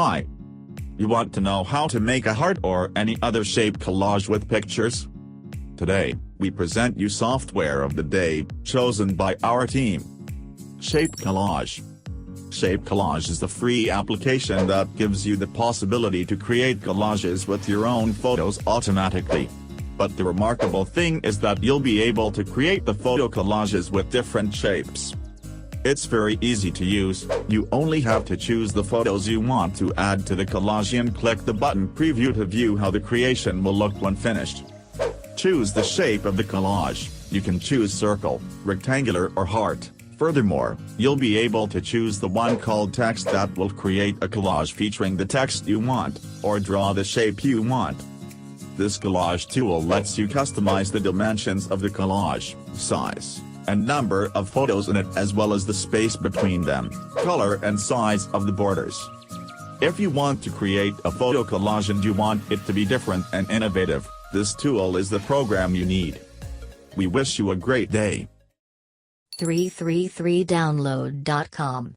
Hi. You want to know how to make a heart or any other shape collage with pictures? Today, we present you software of the day, chosen by our team. Shape Collage. Shape Collage is the free application that gives you the possibility to create collages with your own photos automatically. But the remarkable thing is that you'll be able to create the photo collages with different shapes. It's very easy to use. You only have to choose the photos you want to add to the collage and click the button Preview to view how the creation will look when finished. Choose the shape of the collage. You can choose circle, rectangular or heart. Furthermore, you'll be able to choose the one called text that will create a collage featuring the text you want, or draw the shape you want. This collage tool lets you customize the dimensions of the collage, size, and number of photos in it, as well as the space between them, color and size of the borders. If you want to create a photo collage and you want it to be different and innovative, this tool is the program you need. We wish you a great day. 333download.com